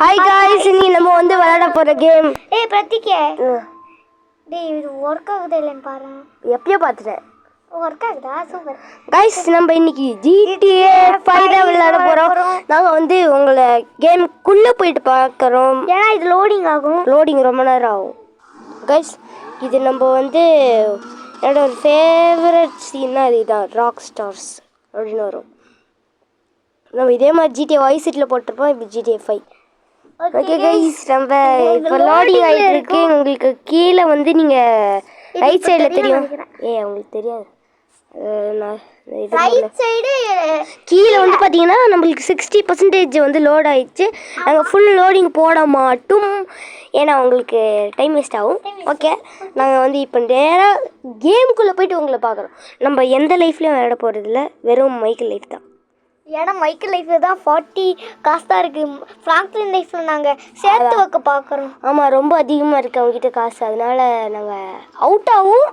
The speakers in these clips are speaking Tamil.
Hi guys, இன்னைக்கு நம்ம வந்து விளையாட போற கேம். ஏய் பிரத்திகே. டேய் இது வர்க் ஆகுதா இல்லன்னு பாரு. எப்பயோ பார்த்துட்டேன். வர்க் ஆகுதா? சூப்பர். Guys, நம்ம இன்னைக்கு GTA 5 தான் விளையாட போறோம். நாங்க வந்து உங்களை கேமுக்குள்ள போயிட்டு பார்க்கறோம். ஏன்னா இது லோடிங் ஆகும். லோடிங் ரொம்ப நேரம் ஆகும். Guys, இது நம்ம வந்து என்னோட ஒரு ஃபேவரட் சீன்னா இதுதான், ராக் ஸ்டார்ஸ் அப்படின்னு வரும். நம்ம இதே மாதிரி GTA Vice Cityல போட்டிருப்போம். இப்போ GTA 5. ஓகே கைஸ், நம்ம இப்போ லோடிங் ஆகிட்டு இருக்கு. உங்களுக்கு கீழே வந்து நீங்கள் ரைட் சைடில் தெரியும். உங்களுக்கு தெரியாது. ரைட் சைடு கீழே வந்து பார்த்தீங்கன்னா நம்மளுக்கு 60% வந்து லோட் ஆயிடுச்சு. நாங்கள் ஃபுல் லோடிங் போட மாட்டோம், ஏன்னா உங்களுக்கு டைம் வேஸ்ட் ஆகும். ஓகே, நாங்கள் வந்து இப்போ நேராக கேமுக்குள்ளே போயிட்டு உங்களை பார்க்குறோம். நம்ம எந்த லைஃப்லையும் விளையாட போகிறதில்ல, வெறும் மைக்கேல் லைஃப் தான். ஏன்னா மைக்கேல் லைஃப்பில் தான் 40 காசு தான் இருக்குது. ஃப்ராங்க்லின் லைஃப்பில் நாங்கள் சேர்த்து வைக்க பார்க்குறோம். ஆமாம், ரொம்ப அதிகமாக இருக்குது அவங்ககிட்ட காசு. அதனால் நாங்கள் அவுட் ஆகும்.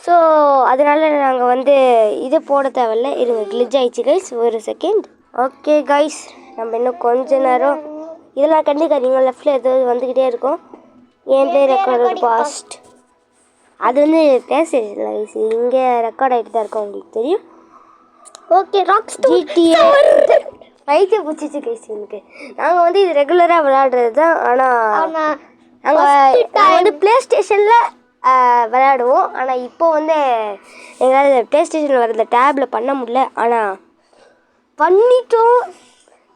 ஸோ அதனால் நாங்கள் வந்து இது போட தேவையில்ல. இருங்க, கிளிச் ஆயிடுச்சு கைஸ், ஒரு செகண்ட். ஓகே கைஸ், நம்ம இன்னும் கொஞ்ச நேரம் இதெல்லாம் கண்டுக்காதீங்க. லெஃப்டில் ஏதாவது வந்துக்கிட்டே இருக்கும். என் பிளே ரெக்கார்டு பாஸ்ட், அது வந்து பேசுறீங்களா கைஸ், இங்கே ரெக்கார்ட் ஆகிட்டு தான் இருக்கும், உங்களுக்கு தெரியும். ஓகே, ராக் GTA வயிற்று பிடிச்சிச்சு கைஸ் எனக்கு. நாங்கள் வந்து இது ரெகுலராக விளையாடுறது தான். ஆனால் நாங்கள் வந்து ப்ளே ஸ்டேஷனில் விளையாடுவோம். ஆனால் இப்போ வந்து எங்களால் ப்ளே ஸ்டேஷனில் வர டேப்பில் பண்ண முடியல. ஆனால் பண்ணிட்டோம்.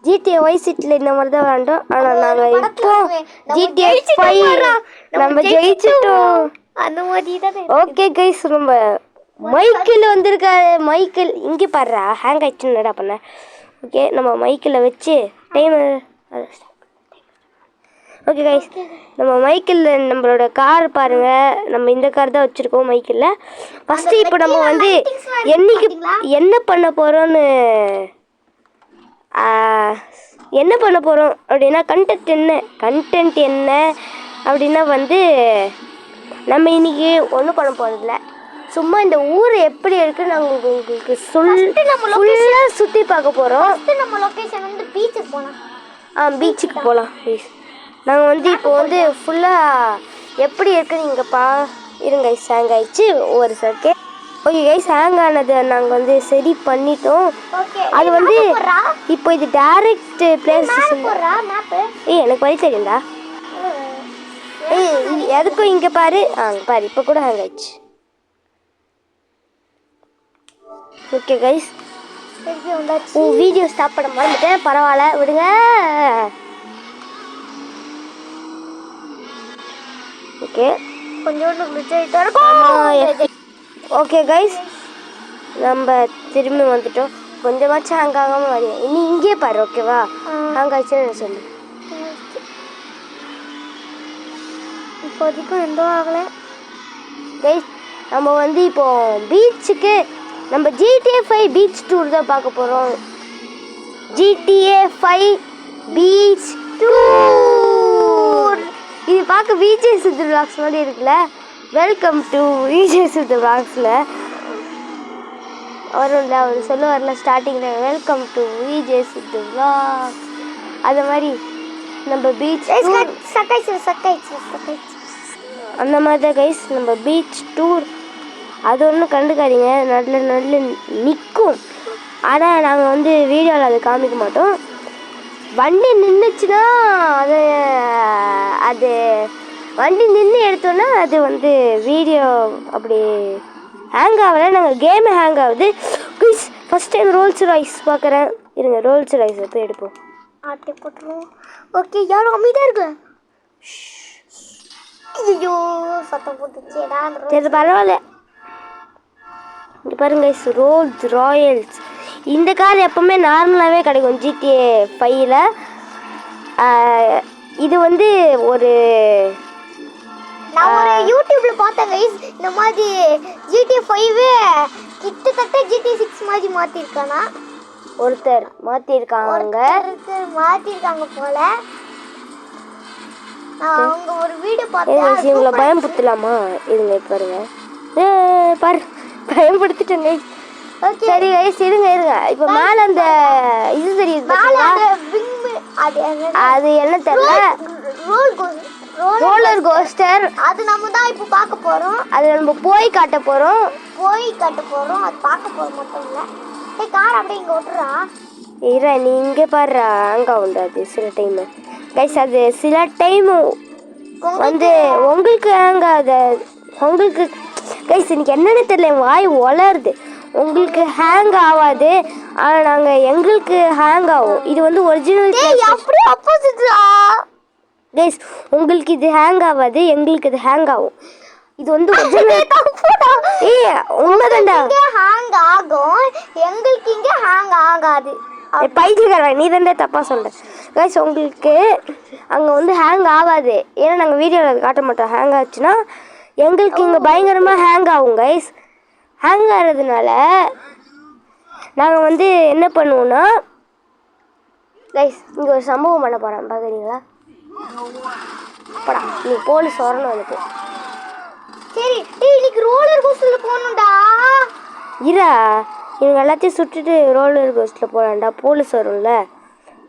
GTA Vice Cityல இந்த மாதிரி தான் விளையாண்டோம். ஆனால் நாங்கள் இப்போ GTA 5 நம்ம ஜெயிச்சிட்டோம். அந்த மாதிரி தான். ஓகே கைஸ், நம்ம மைக்கில் வந்திருக்காரு. மைக்கில் இங்கே பாடுறா, ஹேங் ஆயிடுச்சுன்னு என்னடா பண்ண. ஓகே, நம்ம மைக்கில் வச்சு டைம். ஓகே கைஸ், நம்ம மைக்கில் நம்மளோட கார் பாருங்கள். நம்ம இந்த கார் தான் வச்சுருக்கோம் மைக்கில். ஃபஸ்ட்டு இப்போ நம்ம வந்து என்ன பண்ண போகிறோன்னு அப்படின்னா கண்டென்ட் என்ன அப்படின்னா வந்து நம்ம இன்றைக்கி ஒன்றும் பண்ண போகிறதில்ல. சும்மா இந்த ஊர் எப்படி இருக்குன்னு நாங்கள் உங்களுக்கு ஃபுல்லாக சுற்றி பார்க்க போகிறோம். நம்ம லொக்கேஷன் வந்து பீச்சுக்கு போகலாம். பீச்சுக்கு போகலாம் ப்ளீஸ். நாங்கள் வந்து இப்போ வந்து ஃபுல்லாக எப்படி இருக்குன்னு இங்கே இருங்க கைஸ், ஹேங் ஆயிடுச்சு ஒரு செகண்ட். ஓகே கைஸ், ஹேங் ஆனதை நாங்கள் வந்து சரி பண்ணிட்டோம். அது வந்து இப்போ இது டைரக்ட் பிளேஸ். எனக்கு வழி தெரியும்டா. எதுக்கும் இங்கே பாரு, பாரு இப்போ கூட ஹேங் ஆயிடுச்சு. ஓகே கைஸ், வீடியோ ஸ்டாப் பண்ண மறந்துட்டேன், பரவாயில்ல விடுங்க. ஓகே, ஓகே கைஸ், நம்ம திரும்பி வந்துட்டோம். கொஞ்சமாச்சும் ஹேங் ஆகாமல் வரையும். இனி இங்கே பாரு, ஓகேவா? ஹேங் ஆயிடுச்சுன்னு சொல்லு. இப்போதைக்கும் எந்த ஆகலை கைஸ். நம்ம வந்து இப்போ பீச்சுக்கு நம்ம GTA 5 பீச் டூர் தான் பார்க்க போகிறோம். GTA 5 beach tour. இது பார்க்க விஜே சித்து விளாக்ஸ் மாதிரி இருக்குல்ல. வெல்கம் டு விஜே சித்து விளாக்ஸில் வரும்ல, அவர் சொல்லுவார்ல ஸ்டார்டிங்கில், welcome to VJ Siddhu vlogs. அது மாதிரி நம்ம பீச் அந்த மாதிரி தான் கைஸ் நம்ம பீச் டூர். அது ஒன்றும் கண்டுக்காதீங்க, நல்ல நிற்கும். ஆனால் நாங்கள் வந்து வீடியோவில் அதை காமிக்க மாட்டோம். வண்டி நின்றுச்சுன்னா அது வண்டி நின்று எடுத்தோன்னா அது வந்து வீடியோ அப்படி ஹேங் ஆகலை. நாங்கள் கேமு ஹேங் ஆகுது. Please first time Rolls Royce பார்க்குறேன். இருங்க, ரோல்ஸ் ராய்ஸ் போய் எடுப்போம். ஆட்டி போட்டுருவோம். ஓகே, யாரும் அமைதியாக இருக்கு. ஐயோ, சத்தம் போட்டுச்சேடா. சரி பரவாயில்ல. இங்கே பாருங்க, ரோல்ஸ் ராயல்ஸ். இந்த கார் எப்போவுமே நார்மலாகவே கிடைக்கும் GTA 5ல். இது வந்து நான் ஒரு யூடியூப்ல பார்த்தேன் கைஸ், இந்த மாதிரி GTA 5 கிட்டத்தட்ட GTA 6 மாதிரி மாற்றிருக்கானா. ஒருத்தர் மாற்றிருக்காங்க போல. அவங்க ஒரு வீடியோ பார்த்தேன். இவங்களை பயன்படுத்தலாமா? இருங்க பாருங்க, பாரு பயன்படுத்திட்டேங்க. சரி கைஸ், இருங்க. இப்போ மேலே அந்த இது தெரியுது, அது என்ன தெரியல. ரோலர் கோஸ்டர் அது நம்ம தான் இப்போ பார்க்க போறோம். அது நம்ம போய் காட்ட போறோம். அது பார்க்க போறது மட்டும் இல்ல. ஏய் கார் அப்படியே இங்க ஓட்டுறா. இரு நீ இங்கே பாரு, அங்கே உண்டு அது சில டைமு கைஸ். அது சில டைமு வந்து உங்களுக்கு உங்களுக்கு கைஸ் எனக்கு என்னன்னு தெரியல, வாய் வளருது. உங்களுக்கு ஹேங் ஆகாது, ஆனால் எங்களுக்கு ஹேங் ஆகும். இது வந்து ஒரிஜினல் அப்படியே ஆப்போசிட்டா கைஸ். உங்களுக்கு இது ஹேங் ஆகாது, எங்களுக்கு இது ஹேங் ஆகும். இது வந்து உண்மைதான்டா. ஹேங் ஆகும், எங்களுக்கு இங்க ஹேங் ஆகாது. பைத்தியக்காரன், நீ தானே தப்பா சொல்ற கைஸ். உங்களுக்கு அங்கே வந்து ஹேங் ஆகாது, ஏன்னா நாங்கள் வீடியோவில் காட்ட மாட்டோம். ஹேங் ஆச்சுன்னா எங்களுக்கு இங்கே பயங்கரமாக ஹேங் ஆகும் கைஸ். ஹேங் ஆகிறதுனால நாங்கள் வந்து என்ன பண்ணுவோன்னா கைஸ், இங்கே ஒரு சம்பவம் பண்ண போகிறேன் பார்க்குறீங்களா? அப்படா நீ போலீஸ் வரணும் எனக்கு. சரி இன்னைக்கு ரோலர் கோஸ்டர்ல போகணும்டா. இரா இவங்க எல்லாத்தையும் சுட்டுட்டு ரோலர் கோஸ்டரில் போகலான்டா. போலீஸ் வரும்ல,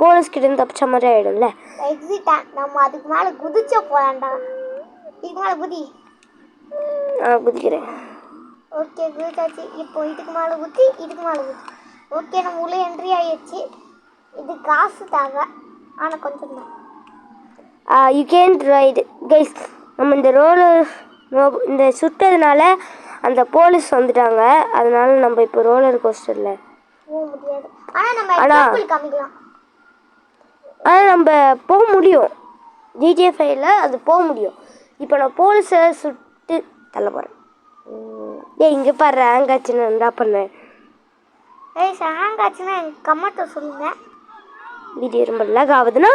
போலீஸ் கிட்ட இருந்து தப்பிச்ச மாதிரி ஆகிடும்ல. எக்ஸிட்டா நம்ம அதுக்கு மேலே குதிச்ச போகலான்டா. இதுக்கு மேலே குதி. குதிக்கிறேன். ஓகே குதிச்சாச்சு. இப்போ இதுக்கு மேலே குதி. ஓகே நம்ம உள்ளே என்ட்ரி ஆகிடுச்சு. இது காசு தேவை, ஆனால் கொஞ்சம் தான். You can't ride guys. நம்ம இந்த சுட்டதுனால அந்த போலீஸ் வந்துட்டாங்க. அதனால நம்ம இப்போ ரோலர் கோஸ்டரில் போக முடியாது. ஆனால் நம்ம போக முடியும். GTA 5ல அது போக முடியும். இப்போ நான் போலீஸை சுட்டு தள்ள போகிறேன். இங்கே பாரு ஹேங் ஆச்சுன்னு என்ன பண்ணேன். ஹேங் ஆச்சுன்னா எனக்கு கமெண்ட்டை சொல்லுங்கள். வீடியோ ரொம்ப லேக் ஆகுதுன்னா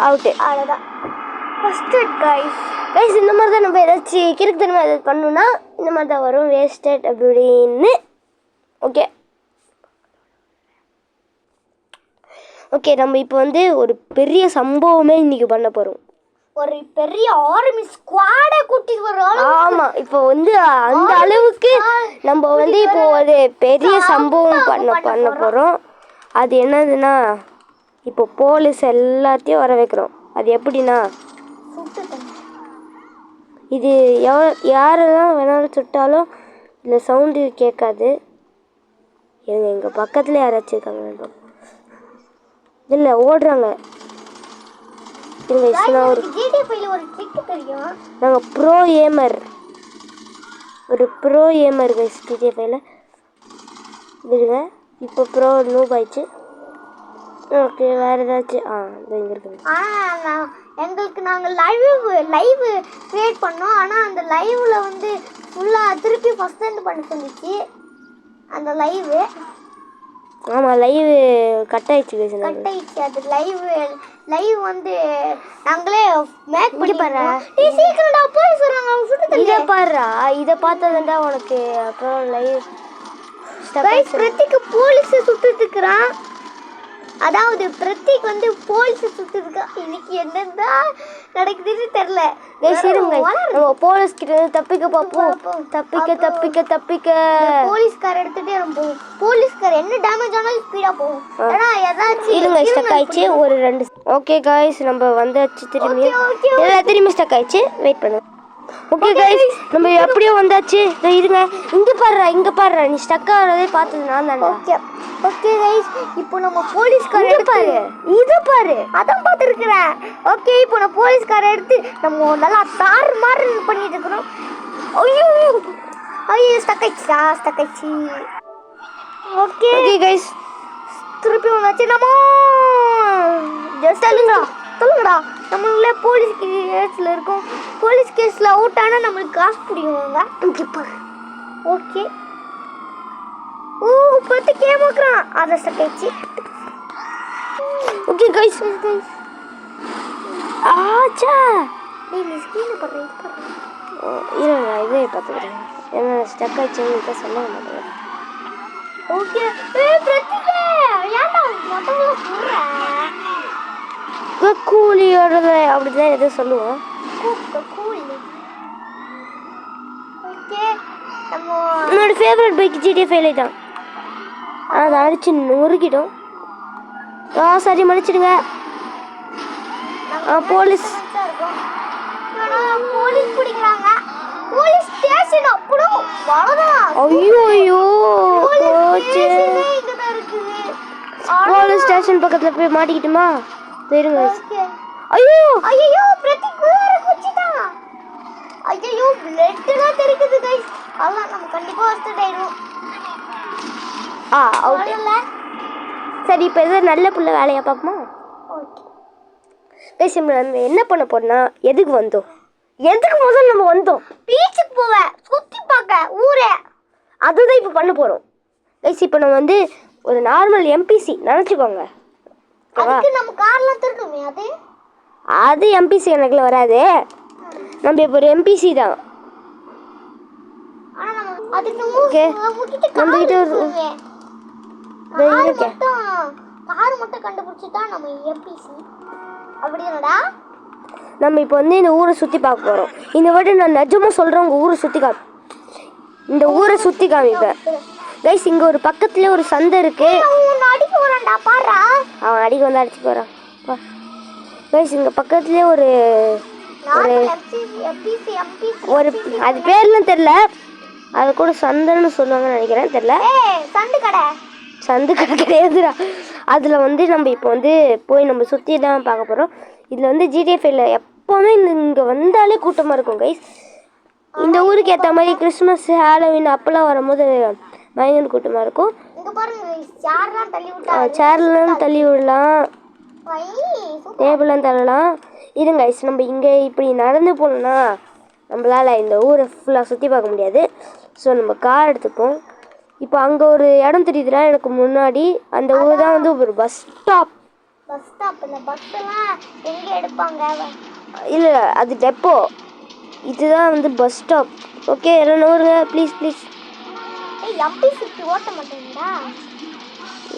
அவுட்டு. அவ்வளோதான் ஃபஸ்ட்டு கைஸ். இந்த மாதிரி தான் நம்ம ஏதாச்சும் கிறுக்குத்தனமா ஏதாச்சும் பண்ணணும்னா இந்த மாதிரி தான் வரும், வேஸ்டட் அப்படின்னு. ஓகே நம்ம இப்போ வந்து ஒரு பெரிய சம்பவமே இன்னைக்கு பண்ண போகிறோம். ஒரு பெரிய ஆர்மி ஸ்குவாடை கூட்டிட்டு வரோம். ஆமாம், இப்போ வந்து அந்த அளவுக்கு நம்ம வந்து இப்போ ஒரு பெரிய சம்பவம் பண்ண போகிறோம். அது என்னதுன்னா இப்போ போலீஸ் எல்லாத்தையும் வர வைக்கிறோம். அது எப்படின்னா இது யாரெல்லாம் வேணாலும் சுட்டாலும் இதில் சவுண்டு கேட்காது. எங்கள் பக்கத்தில் யாராச்சும் இருக்காங்க இல்லை ஓடுறாங்க. நாங்கள் ப்ரோ ஏமர் கைஸ் GTA 5ல விடுங்க. இப்போ ப்ரோ நூப் ஆயிடுச்சு. ஓகே வேறு ஏதாச்சும் இங்கே இருக்குது. எங்களுக்கு நாங்கள் லைவ் க்ரியேட் பண்ணோம். ஆனால் அந்த லைவில் வந்து ஃபுல்லாக திருப்பி ஃபஸ்ட் பண்ண சொல்லிச்சு அந்த லைவு. ஆமாம் லைவ் கட் ஆயிடுச்சு. அது லைவ் வந்து நாங்களே மேக் பண்ணி பாரு. சீக்கிரம்டா போய் சொல்றாங்க அவங்க சுட்டு. இதை பாருடா, இதை பார்த்ததுண்டா உனக்கு. அப்புறம் லைவ் பிரத்திக்கு போலீஸை சுட்டுட்டு இருக்கிறான். அதாவது பிரத்திக் வந்து போலீஸ் சுட்டுருக்கா. இன்னைக்கு என்னதான் நடக்குதுன்னு தெரியல. நம்ம போலீஸ் கிட்ட தப்பிக்க பார்ப்போம். தப்பிக்க போலீஸ்கார எடுத்துட்டே ரொம்ப போலீஸ்கார என்ன டேமேஜ் ஆனாலும் ஸ்பீடா போகும். ஆனா ஏதாச்சும் இருங்க ஸ்டக் ஆயிடுச்சு ஒரு 2. ஓகே गाइस நம்ம வந்தாச்சு திரும்பி. திரும்பி ஸ்டக் ஆயிடுச்சு. வெயிட் பண்ணுங்க. ஓகே गाइस நம்ம எப்படியோ வந்தாச்சு. இருங்க இங்க பாரு நீ ஸ்டக் ஆறதே பார்த்தது நான் தானே. ஓகே गाइस இப்போ நம்ம போலீஸ்கார இத பாரு அதான் பார்த்திருக்கேன். ஓகே இப்போ நம்ம போலீஸ்கார எடுத்து நம்ம நல்லா தாறுமாறு பண்ணிட்டு இருக்கோம். ஐயோ ஸ்டக் ஆயிடுச்சு. ஓகே गाइस திருப்பி வந்தாச்சு. நம்ம ஜஸ்ட் சொல்லுங்கடா நம்மளே போலீஸ் கேஸ்ல இருக்கோம். போலீஸ் கேஸ்ல அவுட் ஆனா நம்மளுக்கு காசு பிடிக்குவாங்க. ஓகே பத்து கேமோக்குறான். அதை ஸ்டக்காயிடுச்சு. ஓகே गाइस ஆச்சா நீ ஸ்கிரீன் பண்றீங்க இருங்க இதே பார்த்துக்கிறேன். என்ன ஸ்டக் ஆயிடுச்சு சொல்ல மாட்டேன். ஓகே பிரத்திகே ஏன்டா மொத்தமா சொல்ற கூலியோட அப்படிதான் எதோ சொல்லுவோம். கூலி. ஓகே நம்ம என்னோட ஃபேவரட் பைக் GTA 5 தான். அதை அடிச்சு நொறுக்கிட்டோம். சரி மன்னிச்சிடுங்க. போலீஸ் போலீஸ் பிடிக்கிறாங்க. போலீஸ் ஸ்டேஷன் அப்புறம் ஐயோ போச்சு. போலீஸ் ஸ்டேஷன் பக்கத்துல போய் மாட்டிக்கிட்டுமா தெரியுங்க. ஐயோ ஐயோ பிரதீப் வேற குச்சிட்டான். ஐயோ பிளட்லாம் தெரிக்குது गाइस. அதான் நம்ம கண்டிப்பா ஃபர்ஸ்ட் ஆயிடுவோம். ஓகே சரி இப்போ ஏதோ நல்ல புள்ள வேலையா பார்ப்போமா? ஓகே கைஸ் நம்ம என்ன பண்ண போறோம்னா எதுக்கு வந்தோம், எதுக்கு முதல்ல நம்ம வந்தோம்? பீச்சுக்கு போவேன் சுத்தி பார்க்க ஊரே. அதுதான் இப்போ பண்ண போகிறோம். கைஸ் இப்போ நம்ம வந்து ஒரு நார்மல் எம்பிசி நினச்சிக்கோங்க. அதுக்கு நம்ம கார்லாம் திருடுமே அது எம்பிசி எனக்குள்ள வராது. நம்ம இப்போ ஒரு எம்பிசி தான். ஆனா அதுக்கு ஓகே நம்ம கிட்ட ஒரு கார் மட்டும் கண்டுபிடிச்சிட்டா நம்ம எம்பிசி அப்படிதானடா. நம்ம இப்போ வந்து இந்த ஊரை சுற்றி பார்க்க போகிறோம். இந்த வாட்டி நான் நிஜமாக சொல்கிறேன், உங்கள் ஊரை சுற்றி இந்த ஊரை சுற்றி காமிப்பேன். கைஸ் இங்கே ஒரு பக்கத்துலேயே ஒரு சந்தை இருக்கு. அவன் அடிக்க வரான்டா பாரா. அவன் அடிக்க வந்து அடிச்சு போகிறான். கைஸ் இங்கே பக்கத்துலேயே ஒரு ஒரு அது பேர்லாம் தெரில, அது கூட சந்தைன்னு சொல்லுவாங்கன்னு நினைக்கிறேன், தெரில. சந்து கடை கிடையாதுடா. அதில் வந்து நம்ம இப்போ வந்து போய் நம்ம சுற்றி தான் பார்க்க போகிறோம். இதில் வந்து ஜிடிஎஃப்ல எப்போவுமே இங்கே வந்தாலே கூட்டமாக இருக்கும் கைஸ். இந்த ஊருக்கு ஏற்ற மாதிரி கிறிஸ்மஸ் ஹாலோவின் அப்போல்லாம் வரும்போது பயங்கர கூட்டமாக இருக்கும். சேர்லாம் தள்ளி விடலாம், டேபிள்லாம் தள்ளலாம். இருங்க கைஸ் நம்ம இங்கே இப்படி நடந்து போனோம்னா நம்மளால் இந்த ஊரை ஃபுல்லாக சுற்றி பார்க்க முடியாது. ஸோ நம்ம கார் எடுத்துப்போம். இப்போ அங்கே ஒரு இடம் தெரியுதுன்னா எனக்கு முன்னாடி அந்த ஊர் தான் வந்து ஒரு பஸ் ஸ்டாப். இல்லை அது டெப்போ, இதுதான் வந்து பஸ் ஸ்டாப். ஓகே எல்லாம் ஊருங்க ப்ளீஸ் ப்ளீஸ்.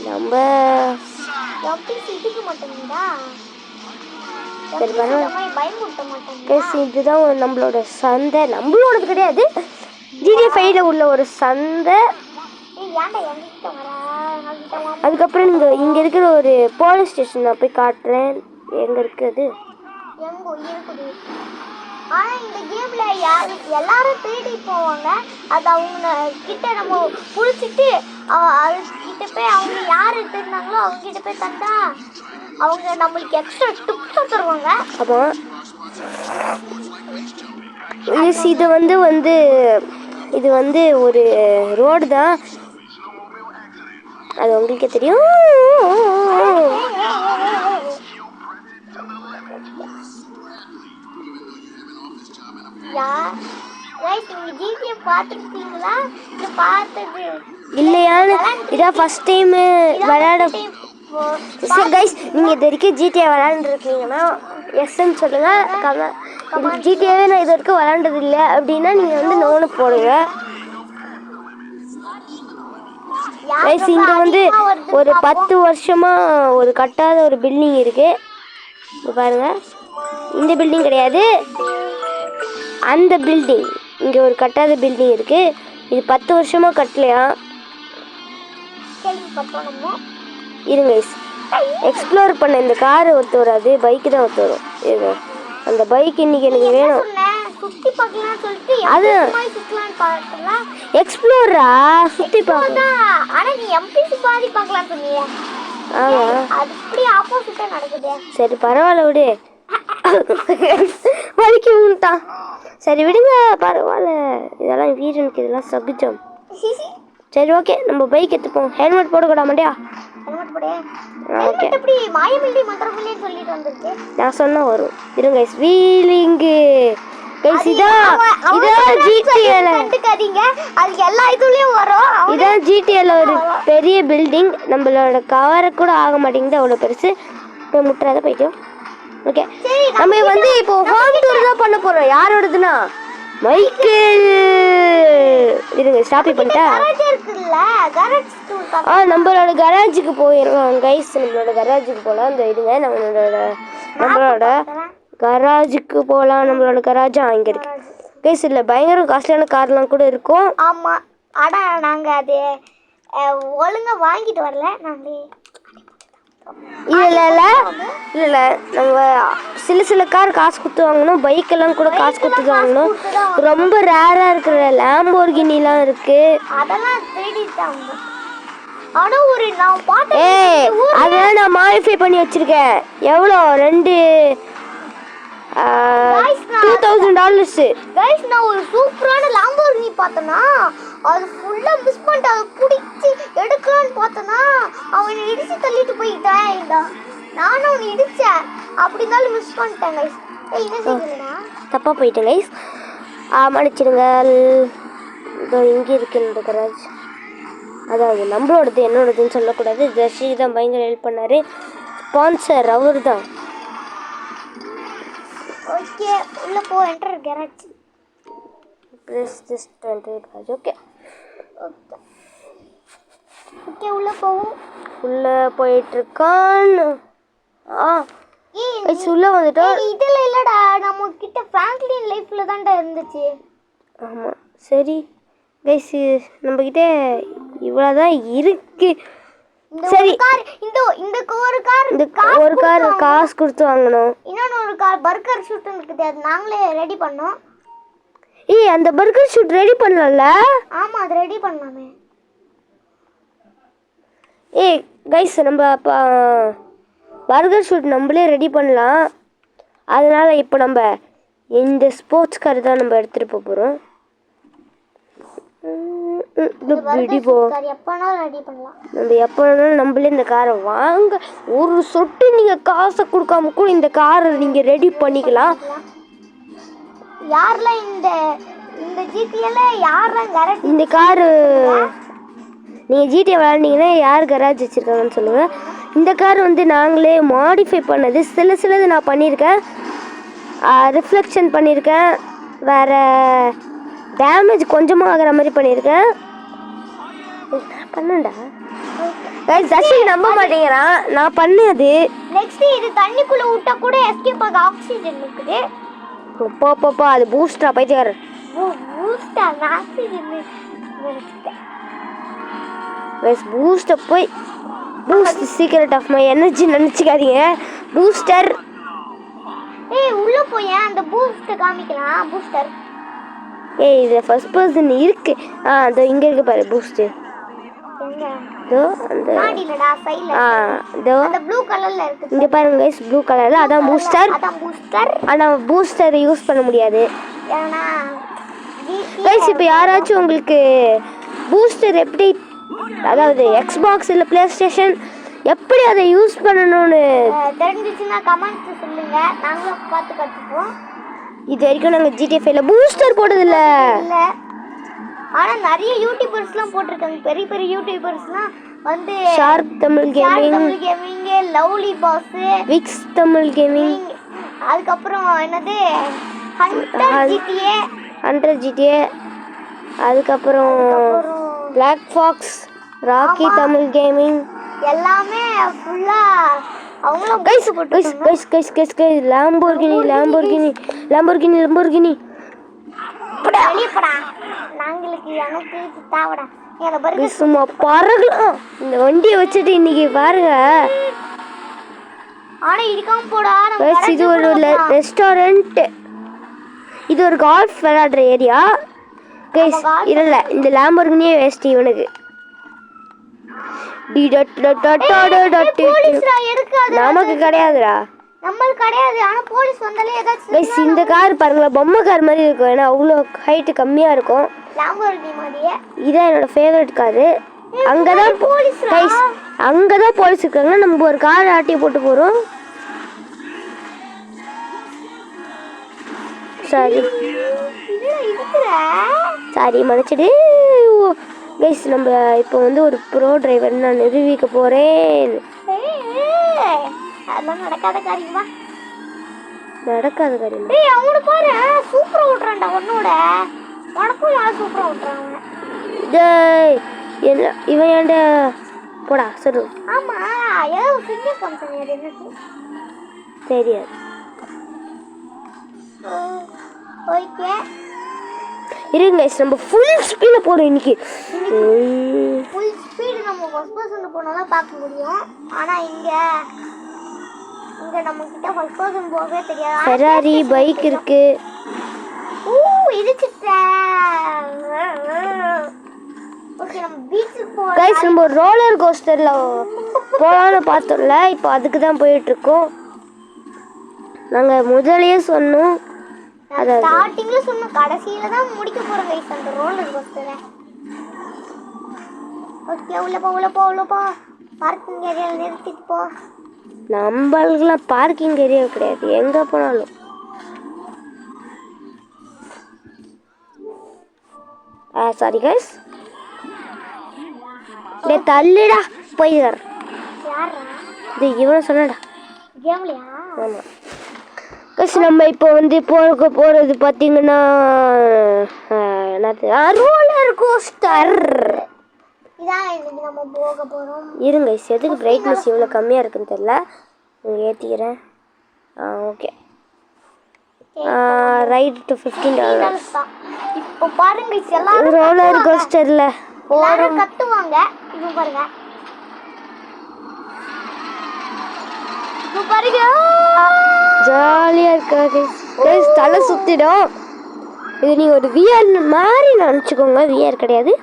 நம்ம சரி பரவாயில்ல. இதுதான் நம்மளோட சந்தை. நம்மளோடது கிடையாது, ஜிடிஎஃப்ல உள்ள ஒரு சந்தை. அதுக்கப்புறம் இங்கே இருக்கிற ஒரு போலீஸ் ஸ்டேஷன் நான் போய் காட்டுறேன். எங்கே இருக்குது? ஆனால் இந்த கேமில் எல்லாரும் தேடி போவாங்க. அது அவங்க கிட்ட நம்ம பிடிச்சிட்டு அது கிட்ட போய் அவங்க யார் எடுத்துருந்தாங்களோ அவங்க கிட்ட போய் தந்தா அவங்க நம்மளுக்கு எக்ஸ்ட்ரா டிப்ஸ் தருவாங்க. அப்போ இது வந்து ஒரு ரோடு தான், அது உங்களுக்கே தெரியும். இல்லையான்னு இதான் ஃபர்ஸ்ட் டைம் விளையாட. சரி கைஸ் நீங்கள் இது வரைக்கும் ஜிடிஏ விளையாண்டுருக்கீங்கன்னா எஸ்ன்னு சொல்லுங்கள். ஜிடிஏவே நான் இது வரைக்கும் விளையாண்டது இல்லை அப்படின்னா நீங்கள் வந்து நோன்னு போடுங்க. கைஸ் இங்கே வந்து ஒரு 10 வருஷமாக ஒரு கட்டாத ஒரு பில்டிங் இருக்குது பாருங்க. இந்த பில்டிங் கிடையாது, அந்த பில்டிங். இங்கே ஒரு கட்டாத பில்டிங் இருக்குது. இது 10 வருஷமாக கட்டலையா. இருங்க எக்ஸ்ப்ளோர் பண்ண இந்த கார் ஒத்து வராது, பைக்கு தான் ஒத்து வரும். இது அந்த பைக் இன்னைக்கு எனக்கு வேணும். அது எக்ஸ்ப்ளோரா சுற்றி பார்க்கலாம். சரி பரவாயில்ல விடு. வலிக்கு விட்டான். சரி விடுங்க பரவாயில்ல, இதெல்லாம் வீரனுக்கு இதெல்லாம் சகுஜம். சரி ஓகே நம்ம பைக் எடுத்துப்போம். ஹெல்மெட் போடக்கூடா மாட்டியா? ஓகே நான் சொன்னா வரும். இருங்க வீலிங்கு இதான் ஜிடிஏல ஒரு பெரிய பில்டிங். நம்மளோட கவரை கூட ஆக மாட்டேங்குது, அவ்வளோ பெருசு. போய் முட்டுறாத போயிட்டோம். ஓகே நம்ம வந்து இப்போ ஹோம் டூர் தான் பண்ண போறோம். யாரோடதுன்னா மைக்கேல். இருங்க ஸ்டாப் பண்ணிட்டா. நம்மளோட கராஜுக்கு போயிடுவோம் கைஸ். நம்மளோட கராஜுக்கு போகலாம். இந்த இருங்க நம்மளோட கராஜுக்கு போகலாம். நம்மளோட கராஜா அங்கே இருக்கு கைஸ். இல்லை பயங்கர காஸ்ட்லியான கார்லாம் கூட இருக்கும். ஆமாம். ஆனால் நாங்கள் அது ஒழுங்கா வாங்கிட்டு வரல நாங்களே. இல்லை நம்ம சில கார் காசு கொடுத்து வாங்கணும், பைக்கெல்லாம் கூட காசு கொடுத்து வாங்கணும். ரொம்ப ரேராக இருக்கிற லாம்போர்கினிலாம் இருக்கு. அதெல்லாம் தேடிட்டாங்க. ஆனா ஒரு நான் பார்த்தேன். அதெல்லாம் நான் மாடிஃபை பண்ணி வச்சிருக்கேன். எவ்வளோ? $2,000. கைஸ் நான் ஒரு சூப்பரான லாம்போர்கினி பார்த்தேனா, அது ஃபுல்லா மிஸ் பண்ணிட்டு அதை பிடிச்சி எடுக்கலான்னு பார்த்தேனா அவனை இடிச்சு தள்ளிட்டு போயிட்டேன். நானும் அவனை இடிச்சேன், அப்படி இருந்தாலும் மிஸ் பண்ணிட்டேன் கைஸ். என்ன செய்யலடா, தப்பா போயிட்டேன் கைஸ், மன்னிச்சிடுங்க. இதோ இங்கே இருக்கு இந்த கராஜ். அதாவது நம்மளோடது என்னோடதுன்னு சொல்லக்கூடாது. ஜெர்சி தான் பயங்கர ஹெல்ப் பண்ணாரு. ஸ்பான்சர் அவர் தான். ஓகே உள்ள போ. Enter garage. Press this to enter garage. Okay okay உள்ள போவோம். உள்ள போயிட்டு இருக்கான். உள்ள வந்துட்டோம். இதுல இல்லடா, நம்ம கிட்ட பிராங்க்லின் லைஃப்ல தான்டா இருந்துச்சு. ஆமா சரி கைஸ், நம்ம கிட்ட இவ்வளவுதான் இருக்கு. சரி இந்த ஒரு கார் காசு கொடுத்து வாங்கணும். இன்னொன்னு ஒரு கார் பர்கர் ஷூட் இருக்குது, அது நாங்களே ரெடி பண்ணோம். அந்த பர்கர் ஷூட் ரெடி பண்ணல. ஆமா அது ரெடி பண்ணலாமே. கைஸ் நம்ம பர்கர் ஷூட் நம்மளே ரெடி பண்ணலாம். அதனால இப்போ நம்ம இந்த ஸ்போர்ட்ஸ் கார் தான் நம்ம எடுத்துட்டு போறோம். எப்பனாலும் ரெடி பண்ணலாம். நம்ம எப்பனாலும் நம்மளே இந்த காரை வாங்க, ஒரு சொட்டு நீங்க காசை கொடுக்காம கூட இந்த காரை நீங்க ரெடி பண்ணிக்கலாம். யாரெல்லாம் இந்த ஜிடிஏல யாரெல்லாம் கராஜ் இந்த காரு நீங்கள் ஜிடிஏ விளாண்டிங்கன்னா யார் கராஜ் வச்சுருக்காங்கன்னு சொல்லுங்கள். இந்த கார் வந்து நாங்களே மாடிஃபை பண்ணது. சிலது நான் பண்ணியிருக்கேன், ரிஃப்ளெக்ஷன் பண்ணியிருக்கேன், வேறு டேமேஜ் கொஞ்சமாக ஆகிற மாதிரி பண்ணியிருக்கேன். பண்ணண்டா ஜஸ்ட் நம்ப மாட்டேங்கிறான், நான் பண்ணது. நெக்ஸ்ட் இது தண்ணிக்குள்ள விட்டா கூட எஸ்கேப் ஆக ஆக்சிஜன் இருக்குது. போப்பா அது பூஸ்டா பைத்தியக்காரர். பூஸ்டா ஆக்சிஜன் பூஸ்டர் போய் boost secret of my energy நினச்சிக்காதீங்க. பூஸ்டர் உள்ள போய் அந்த பூஸ்ட் காமிக்கலாம். பூஸ்டர் இது ஃபர்ஸ்ட் பர்சன் இருக்கு. அதோ இங்க இருக்கு பாரு பூஸ்ட். இதோ அந்த மாடிலடா சைடுல. அந்த ப்ளூ கலர்ல இருக்கு. இங்க பாருங்க गाइस, ப்ளூ கலர்ல அதான் பூஸ்டர். ஆனா பூஸ்டர் யூஸ் பண்ண முடியாது ஏனா गाइस. இப்போ யாராச்சும் உங்களுக்கு பூஸ்டர் எப்படி, அதாவது எக்ஸ்பாக்ஸ் இல்ல பிளே ஸ்டேஷன் எப்படி அதை யூஸ் பண்ணணும்னு தெரிஞ்சிச்சுன்னா கமெண்ட்ஸ் சொல்லுங்க, நாங்களும் பார்த்து கத்துப்போம். இது வரைக்கும் நாங்கள் GTA 5ல பூஸ்டர் போட்டதில்ல. ஆனா நிறைய யூடியூபர்ஸ்லாம் போட்டிருக்காங்க. பெரிய யூடியூபர்ஸ்லாம் வந்து Sharp Tamil Gaming, Lovely Boss, Vicks Tamil Gaming, அதுக்கப்புறம் என்னது ஹண்டர் GTA, அதுக்கப்புறம் Black Fox, Rocky Tamil Gaming எல்லாமே ஃபுல்லா அவங்களும் கைஸ் லாம்போர்கினி வெளியப்படா. நாங்களுக்கு எனக்கு தாவடா ஏன பர்கர் சும்மா பறக்கலாம். இந்த வண்டியை வச்சுட்டு இன்னைக்கு பாருங்க. ஆனா இடிக்காம போடா. இது ஒரு ரெஸ்டாரண்ட், இது ஒரு கால்ஃப் விளையாடுற ஏரியா கைஸ். இல்ல இந்த லாம்போர்கினியே வேஸ்ட் இவனுக்கு. நமக்கு கிடையாதுடா, நம்மளுக்கு கிடையாது. ஆனா போலீஸ் வந்தாலே ஏதாச்சும் கைஸ் இந்த கார் பாருங்களா, பொம்மை கார் மாதிரி இருக்கும். ஏன்னா அவ்வளோ ஹைட்டு கம்மியா இருக்கும். லாம்போர்கினி மாதிரியே. இதான் என்னோட ஃபேவரட் காரு. அங்கதான் போலீஸ் கைஸ், அங்கதான் போலீஸ் இருக்காங்க. நம்ம ஒரு கார் ஆட்டி போட்டு போறோம். சாரி மன்னிச்சிடு கைஸ். நம்ம இப்போ வந்து ஒரு ப்ரோ டிரைவர் நான் நிரூபிக்க போறேன். அதெல்லாம் நடக்காத காரியமா? நடக்காத காரியமா? அவனு பாரு சூப்பரா ஓட்டுறான்டா. உன்னோட உனக்கும் நல்லா சூப்பரா ஓட்டுறான் அவன். என்ன இவன் ஏன்டா போடா சொல்லு. ஆமா ஏதோ ஃபிங்கர் கம்பெனி அது என்னது தெரியாது. ஓகே இருங்க guys, நம்ம ஃபுல் ஸ்பீடில் போகிறோம் இன்னைக்கு. ஃபுல் ஸ்பீடு நம்ம ஃபர்ஸ்ட் பர்சன் போனால் தான் பார்க்க முடியும். ஆனால் இங்கே நம்ம கிட்ட ஃபர்ஸ்ட் பர்சன் போகவே தெரியாது. ஃபெராரி பைக் இருக்கு. இடிச்சிட்டேன். ஓகே, நம்ம பீச்சுக்கு போகலாம். கைஸ், நம்ம ரோலர் கோஸ்டரில் போகலான்னு பார்த்தோம்ல, இப்போ அதுக்கு தான் போயிட்டுருக்கோம். நாங்கள் முதலையே சொன்னோம், ஸ்டார்டிங்ல சொன்ன கடைசியில தான் முடிக்க போறோம் கைஸ் அந்த ரோலர் கோஸ்டரை. ஓகே, உள்ள போ. பார்க்கிங் ஏரியால நிறுத்திட்டு போ. நம்மளுக்குலாம் பார்க்கிங் ஏரியா கிடையாது, எங்கே போனாலும். சாரி கைஸ், டே தள்ளுடா போயிடுறார். யாரா இது? இவனை சொன்னடா. கேம்லையா? ஆமாம் கைஸ், நம்ம இப்போ வந்து போகிறது பார்த்தீங்கன்னா என்னது, ரோலர் கோஸ்டர். இதான் இன்னைக்கு நம்ம போக போகிறோம். இருங்க கைஸ், எதுக்கு பிரைட்னஸ் இவ்வளோ கம்மியாக இருக்குன்னு தெரியல, ஏற்றிக்கிறேன். Okay, right to $15. இப்போ பாருங்க கைஸ், எல்லாரும் ரோலர் கோஸ்டரில் எல்லாரும் கத்துவாங்க. இப்போ பாருங்க, ஜாலியாக இருக்கா கைஸ். தலை சுற்றிடும். இது நீங்கள் ஒரு விஆர் மாதிரி நினச்சிக்கோங்க, விஆர் கிடையாது.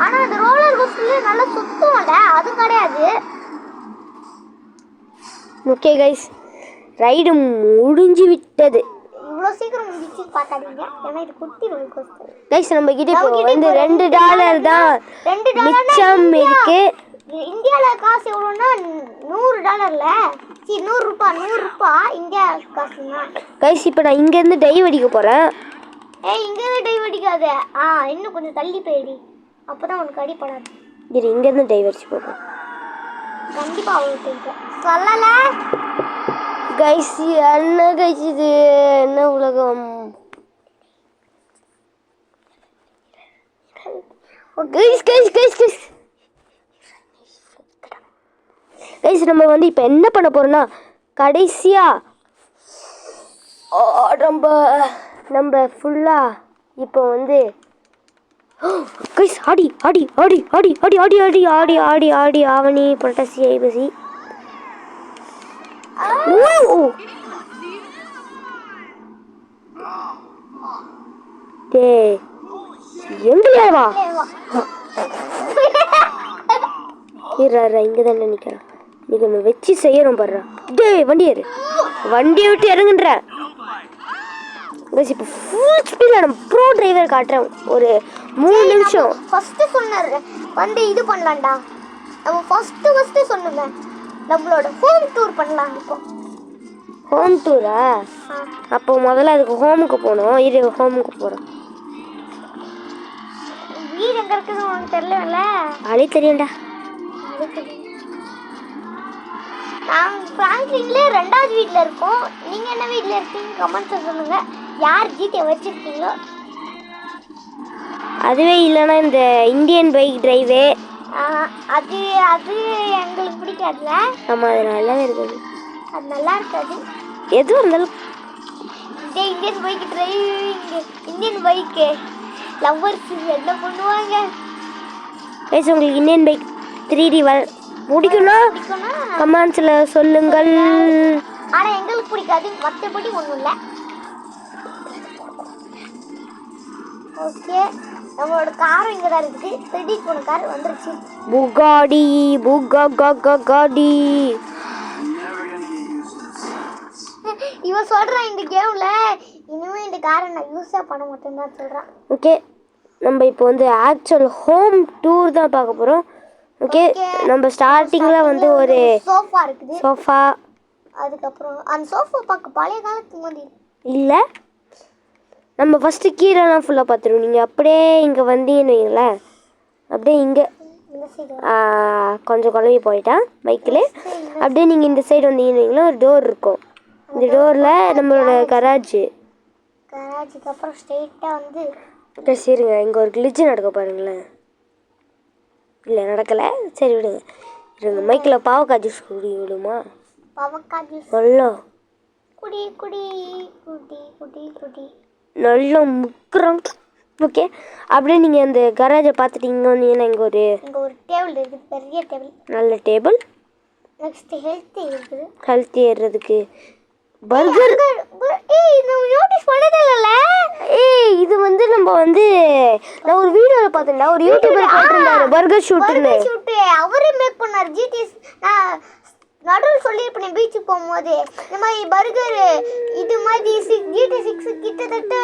ஆனா அந்த ரோலர் கோஸ்டர்ல நல்லா சுத்தும்ல, அது கிடையாது. ஓகே கைஸ், ரைடு முடிஞ்சு விட்டது. இவ்வளோ சீக்கிரம் முடிச்சு பார்க்காதீங்க, ஏன்னா இது குட்டி ரோலர் கோஸ்டர். கைஸ், நம்ம கிட்ட இப்போ வந்து $2 தான் மிச்சம் இருக்கு. இந்தியால காசு எவ்வளோன்னா $100ல, சரி $100 இந்தியா காசுங்க. கைஸ், இப்போ நான் இங்கேருந்து டைவ் அடிக்க போகிறேன். இங்கேருந்து டைவ் அடிக்காத, இன்னும் கொஞ்சம் தள்ளி போயிடி, அப்போதான் உனக்கு அடிப்படாது. இது இங்கேருந்து டைவ் அடிச்சு போகிறோம். கண்டிப்பாக அவங்களுக்கு சொல்லல கைஸ். என்ன கைஸ் இது, என்ன உலகம். Guys guys guys guys guys, நம்ம வந்து இப்போ என்ன பண்ண போகிறோம்னா, கடைசியாக நம்ம ஃபுல்லாக இப்போ வந்து கைஸ் ஆடி ஆடி ஆடி ஆடி ஆடி ஆடி ஆடி ஆடி ஆடி ஆடி ஆவணி புரட்டாசி ஐப்பசி. டேய் எங்கயா வா, இருடா இங்கே தானே நிற்கிறேன். நீங்கள் ஒன்று வச்சு செய்யறோம் பாடுறா. டேய் வண்டி ஏறு, வண்டியை விட்டு இறங்குன்ற. இப்போ ஃபுல் ஸ்பீடில் நம்ம ப்ரோ டிரைவர் காட்டுறேன். ஒரு 3 நிமிஷம். ஃபஸ்ட்டு சொன்னார் வந்து இது பண்ணலாம்டா, நம்ம ஃபஸ்ட்டு சொன்னோங்க நம்மளோட ஹோம் டூர் பண்ணலாம். இப்போ ஹோம் டூரா? அப்போ முதல்ல அதுக்கு ஹோமுக்கு போகணும். இது ஹோமுக்கு போகிறோம். வீடு எங்கே இருக்குதுன்னு உனக்கு தெரியல? அழி தெரியும்டா. நாங்கள் ஃப்ராங்க்லின்ல 2வது வீட்டில் இருக்கோம். நீங்கள் என்ன வீட்டில் இருக்கீங்க கமெண்ட்ஸில் சொல்லுங்கள். யார் ஜிடிஏ வச்சுருக்கீங்களோ. அதுவே இல்லைன்னா இந்த இந்தியன் பைக் டிரைவே, அது எங்களுக்கு பிடிக்காதுல்ல. ஆமாம், அது நல்லாவே இருக்குது. அது நல்லா இருக்காது. எதுவும் இருந்தாலும் இதே Indian bike driving, Indian bike lovers என்ன பண்ணுவாங்க. கைஸ், உங்களுக்கு இந்தியன் பைக் 3D பிடிக்கணும் கமெண்ட்ஸில் சொல்லுங்கள். ஆனால் எங்களுக்கு பிடிக்காது, மற்றபடி ஒன்றும் இல்லை. ஓகே, நம்மளோட காரும் இங்கே தான் இருக்குது. திருடி போன கார் வந்துருச்சு. புகாடி புகாடி. இவன் சொல்கிறான் இந்த கேமில் இனிமேல் இந்த காரை நான் யூஸே பண்ண மாட்டேன்னு தான் சொல்கிறான். ஓகே, நம்ம இப்போ வந்து ஆக்சுவல் ஹோம் டூர் தான் பார்க்க போகிறோம். ஓகே, நம்ம ஸ்டார்டிங்கில் வந்து ஒரு சோஃபா இருக்குது. சோஃபா, அதுக்கப்புறம் அந்த சோஃபா பார்க்க பழைய காலத்து மாதிரி இல்லை. நம்ம ஃபஸ்ட்டு கீழெல்லாம் ஃபுல்லாக பார்த்துருவோம். நீங்கள் அப்படியே இங்கே வந்தீங்கன்னு வைங்களேன், அப்படியே இங்கே இந்த சைடு கொஞ்சம் குழம்பி போயிட்டான் மைக்கில். அப்படியே நீங்கள் இந்த சைடு வந்தீங்கன்னா ஒரு டோர் இருக்கும். இந்த டோரில் நம்மளோட கராஜுக்கு அப்புறம் ஸ்ட்ரெயிட்டாக வந்து சரிங்க. இங்கே ஒரு கிளிச்சு நடக்க பாருங்களேன். இல்லை நடக்கலை, சரி விடுங்க. இருங்க, மைக்கில் பாவக்காய் ஜூஸ் குடி விடுமா? பாவக்காய் ஜூஸ் நல்லா குடி குடி குடி குடி குடி நல்லா முக்குறோம். ஓகே, அப்படியே நீங்கள் அந்த கராஜை பார்த்துட்டீங்க வந்தீங்கன்னா இங்கே ஒரு டேபிள் இருக்குது, பெரிய டேபிள், நல்ல டேபிள். நெக்ஸ்ட் ஹெல்த்தி இருக்குது. ஹெல்த்தி ஏறுறதுக்கு பர்கர். நோட்டீஸ் பண்ணதே இல்லைல்ல. இது வந்து நம்ம வந்து நான் ஒரு வீடியோவில் பார்த்தேன்டா, ஒரு யூடியூபர் போட்டிருந்தாரு பர்கர் ஷூட்டுன்னு. அவரே மேக் பண்ணார். ஜிடிஎஸ் நான் நடுவில் சொல்லியிருப்பேன் பீச்சுக்கு போகும்போது இந்த மாதிரி பர்கர் இது மாதிரி GT6 கிட்டத்தட்ட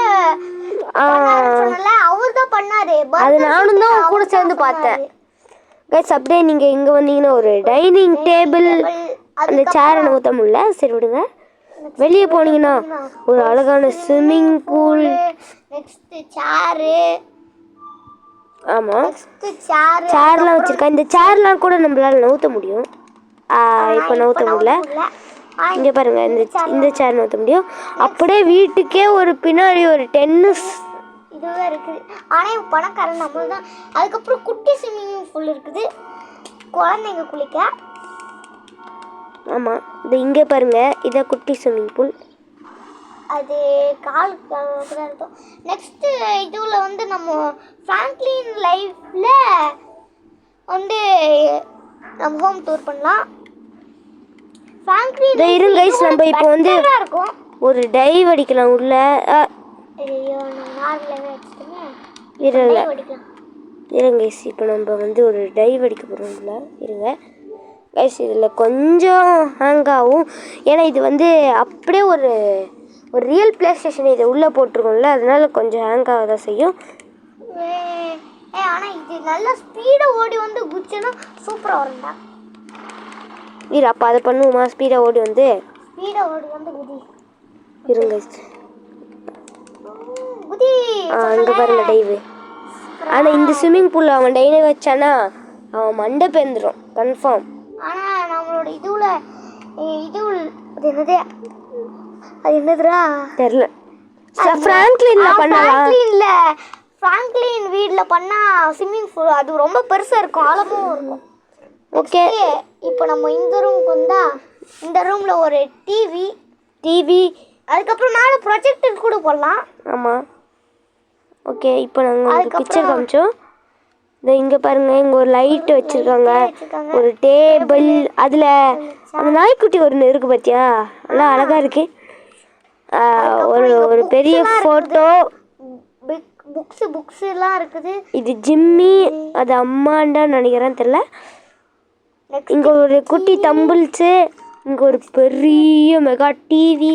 சொன்னல, அவர் தான் பண்ணாரு. அது நானும் தான் கூட சேர்ந்து பார்த்தேன். கைஸ், அப்படியே நீங்கள் இங்கே வந்தீங்கன்னா ஒரு டைனிங் டேபிள், அந்த சேரை நகர்த்த முடியல, சரி விடுங்க. வெளியே போனீங்கன்னா ஒரு அழகான ஸ்விம்மிங் பூல். நெக்ஸ்ட் சேரு. ஆமாம், நெக்ஸ்ட் சேர்லாம் வச்சுருக்கேன். இந்த சேர்லாம் கூட நம்மளால நகர்த்த முடியும். இப்போ நகர்த்த முடியல. இங்கே பாருங்கள், இந்த சேர் நகர்த்த முடியும். அப்படியே வீட்டுக்கே ஒரு பின்னாடி ஒரு டென்னிஸ் இதுதான் இருக்குது. ஆனால் பணக்காரன் நம்ம தான். அதுக்கப்புறம் குட்டி ஸ்விம்மிங் பூல் இருக்குது, குழந்தைங்க குளிக்க. ஆமாம், இது இங்கே பாருங்கள், இதை குட்டி ஸ்விம்மிங் பூல். அது கால் கூட இருக்கும். நெக்ஸ்ட்டு இதுவில் வந்து நம்ம ஃப்ராங்க்லின் லைஃப்பில் வந்து நம்ம ஹோம் டூர் பண்ணலாம். ஃப்ராங்க்லின் இருங்க கைஸ், நம்ம இப்போ வந்து இருக்கும். ஒரு டைவ் அடிக்கலாம் உள்ள. ஐயோ, நான் நார்மலாகவே அடிச்சிட்டேங்க. இருங்க கைஸ், இப்போ நம்ம வந்து ஒரு டைவ் அடிக்க போகிறோம் உள்ள. இருங்க கைஸ், இதில் கொஞ்சம் ஹேங் ஆகும். ஏன்னா இது வந்து அப்படியே ஒரு ரியல் பிளே ஸ்டேஷன் இதை உள்ளே போட்டிருக்கோம்ல, அதனால கொஞ்சம் ஹேங் ஆக தான் செய்யும். ஆனால் இது நல்லா ஸ்பீடாக ஓடி வந்து குச்சினா சூப்பராக வரும்டா. இரு, அப்போ அதை பண்ணுவோமா? ஸ்பீடாக ஓடி வந்து குதி. இருங்க குதி. அங்கே பாருங்க டைவு. ஆனால் இந்த ஸ்விம்மிங் பூலில் அவன் டைனை வச்சானா அவன் மண்டை பேந்துடும் கன்ஃபார்ம். ஆனால் நம்மளோட இதுவில் அது என்னதுடா தெரில. ஃப்ராங்க்லின்ல பண்ணலாம். ஃப்ராங்க்லின் வீட்டில் பண்ணால் ஸ்விம்மிங் பூல் அது ரொம்ப பெருசாக இருக்கும், ஆழமும் இருக்கும். ஓகே, இப்போ நம்ம இந்த ரூமுக்கு வந்தா இந்த ரூமில் ஒரு டிவி அதுக்கப்புறம் மேலே ப்ரொஜெக்டர் கூட போடலாம். ஆமாம், ஓகே. இப்போ நாங்கள் ஒரு பிக்சர் காமிச்சோம். இந்த இங்கே பாருங்கள், இங்கே ஒரு லைட்டு வச்சுருக்காங்க, ஒரு டேபிள், அதில் அந்த நாய்க்குட்டி ஒன்று இருக்குது பார்த்தியா, நல்லா அழகாக இருக்குது. ஒரு பெரிய ஃபோட்டோ, புக்ஸ் எல்லாம் இருக்குது. இது ஜிம்மி, அது அம்மாண்டான்னு நினைக்கிறேன், தெரில. இங்கே ஒரு குட்டி தம்பிள்ஸு, இங்கே ஒரு பெரிய மெகா டிவி.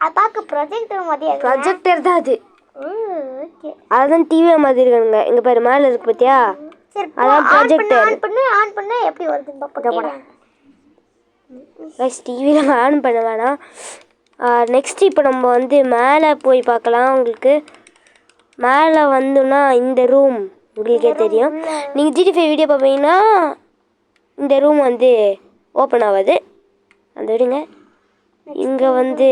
அது பார்க்க ப்ரொஜெக்டர் தான் அது. ஓகே, அதுதான் டிவி மாதிரி இருக்கானுங்க. இங்கே பாரு, மேலே இருக்கு பார்த்தியா, அதான் ப்ரொஜெக்டர். ஆன் பண்ண எப்படி வருதுன்னு பார்ப்போம். டிவியில் ஆன் பண்ண வேணாம். நெக்ஸ்ட் இப்போ நம்ம வந்து மேலே போய் பார்க்கலாம். உங்களுக்கு மேலே வந்தோன்னா இந்த ரூம் உங்களுக்கே தெரியும். நீங்கள் GT5 வீடியோ பார்ப்பீங்கன்னா இந்த ரூம் வந்து ஓப்பன் ஆகாது, அந்த விடுங்க. இங்கே வந்து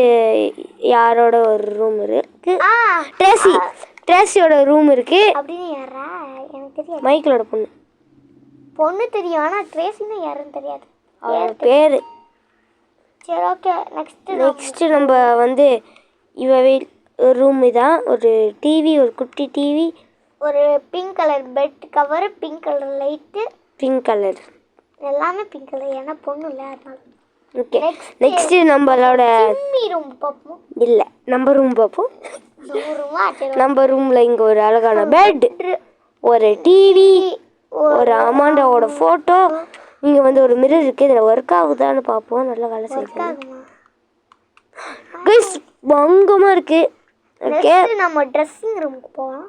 யாரோட ஒரு ரூம் இருக்குது, ட்ரேசியோட ரூம் இருக்குது. அப்படின்னு யாரா எனக்கு தெரியாது. மைக்கிளோட பொண்ணு தெரியும், ஆனால் ட்ரேசின்னா யாருன்னு தெரியாது, அவரோட பேர். சரி, ஓகே. நெக்ஸ்ட்டு நம்ம வந்து ஒரு ரூம் தான், ஒரு டிவி, ஒரு குட்டி டிவி, ஒரு pink colour bed cover, pink colour light, pink colour, எல்லாமே பிங்க் கலர், ஏன்னா பொண்ணு இல்லை அதனால. ஓகே, நெக்ஸ்ட்டு நம்மளோட ரூம் பார்ப்போம். இல்லை, நம்ம ரூம் பார்ப்போம். நம்ம ரூமில் இங்கே ஒரு அழகான பெட், ஒரு டிவி, ஒரு அமாண்டாவோட ஃபோட்டோ, இங்கே வந்து ஒரு மிரர் இருக்குது. இதில் ஒர்க் ஆகுதான்னு பார்ப்போம். நல்லா வேலை செய்யுது கைஸ், பங்கமாக இருக்குது. ஓகே, நம்ம ட்ரெஸ்ஸிங் ரூமுக்கு போகலாம்.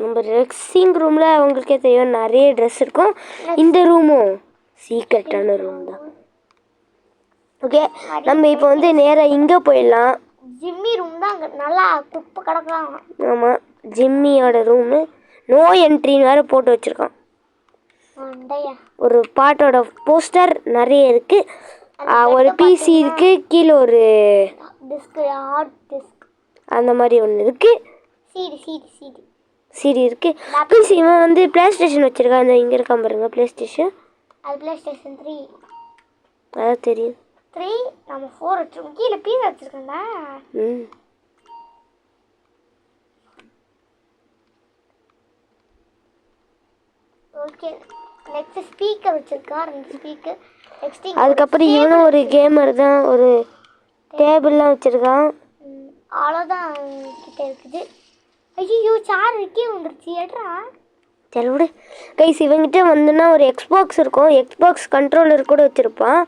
நம்ம ட்ரெஸ்ஸிங் ரூமில் அவங்களுக்கே தெரியும் நிறைய ட்ரெஸ் இருக்கும். இந்த ரூமும் சீக்ரெட்டான ரூம் தான். ஓகே, நம்ம இப்போ வந்து நேராக இங்கே போயிடலாம். ஜிம்மி ரூம் தான் அங்கே நல்லா குப்பை கிடக்கலாம். ஆமாம், ஜிம்மியோட ரூமு நோ என்ட்ரின்னு வேறு போட்டு வச்சுருக்கான். அண்டையா ஒரு பாட்டோட போஸ்டர் நிறைய இருக்கு. ஒரு பிசி இருக்கு, கீழே ஒரு டிஸ்க் ஹார்ட் டிஸ்க் அந்த மாதிரி ஒன்று இருக்கு, சிடி இருக்கு. பிசி இவன் வந்து பிளே ஸ்டேஷன் வச்சிருக்கான். அந்த இங்கே இருக்கான் பாருங்க பிளே ஸ்டேஷன். அது பிளே ஸ்டேஷன் 3 அதான் தெரியும். 3 நம்ம 4 வச்சிருக்கோம். கீழே பீஸ் வச்சிருக்கேன்டா. ஓகே நெக்ஸ்ட் ஸ்பீக்கர் வச்சிருக்கா, 2 ஸ்பீக்கர். நெக்ஸ்ட் அதுக்கப்புறம் இவனும் ஒரு கேமர் தான், ஒரு டேபிள்லாம் வச்சிருக்கான். அவ்வளோதான் கிட்ட இருக்குது. ஐயோ சார் இருக்கே வந்துருச்சு ஏட்ரா. சரி விடு கைஸ். இவங்கிட்ட வந்துன்னா ஒரு எக்ஸ்பாக்ஸ் இருக்கும், எக்ஸ்பாக்ஸ் கண்ட்ரோலர் கூட வச்சுருப்பான்.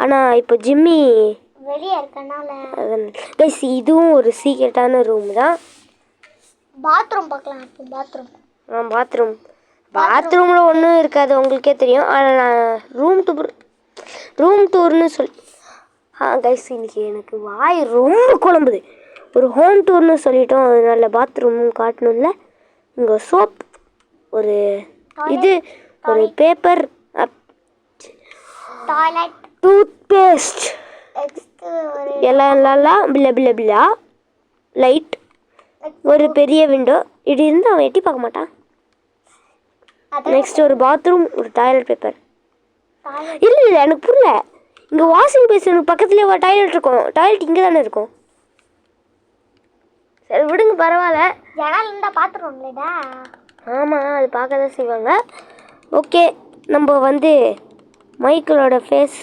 ஆனால் இப்போ ஜிம்மி வெளியே இருக்கனால கைஸ் இதுவும் ஒரு சீக்ரெட்டான ரூம் தான். பாத்ரூம் பார்க்கலாம். இப்போ பாத்ரூம் பாத்ரூமில் ஒன்றும் இருக்காது, உங்களுக்கே தெரியும். ஆனால் நான் ரூம் டூர்னு சொல்லி கைஸ் இன்னைக்கு எனக்கு வாய் ரொம்ப குழம்புது. ஒரு ஹோம் டூர்னு சொல்லிட்டோம், அதனால பாத்ரூம் காட்டணும்ல. இங்கே சோப், ஒரு இது, ஒரு பேப்பர், டாய்லெட், டூத் பேஸ்ட், எல்லாம் பில்லா லைட், ஒரு பெரிய விண்டோ. இது இருந்து அவன் எட்டி பார்க்க மாட்டான். நெக்ஸ்ட் ஒரு பாத்ரூம், ஒரு டாய்லெட் பேப்பர். இல்லை எனக்கு புரியல. இங்கே வாஷிங் பேஷனுக்கு பக்கத்துலேயே ஒரு டாய்லெட் இருக்கும். டாய்லெட் இங்கே தானே இருக்கும். சரி விடுங்க பரவாயில்ல. ஜன்னல் இருந்தால் பார்த்துருவோம்லடா. ஆமாம் அது பார்க்க தான் செய்வாங்க. ஓகே நம்ம வந்து மைக்கிளோட ஃபேஸ்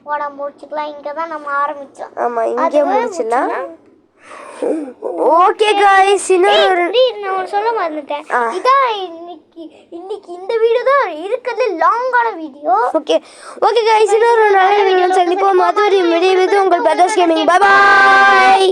போட முடிச்சுக்கலாம். இங்கே தான் நம்ம ஆரம்பித்தோம். ஆமாம் இங்கே முடிச்சிடலாம். ஓகே गाइस நான் சொல்ல மறந்துட்டேன். இதான் இன்னைக்கு இந்த வீடியோ தான் இருக்கிறது லாங்கான வீடியோ. ஓகே गाइस இன்னொரு நல்ல வீடியோவில் சந்திப்போம். அதுவரை விடைபெறுவது உங்கள் பிரதர்ஸ் கேமிங். Bye bye.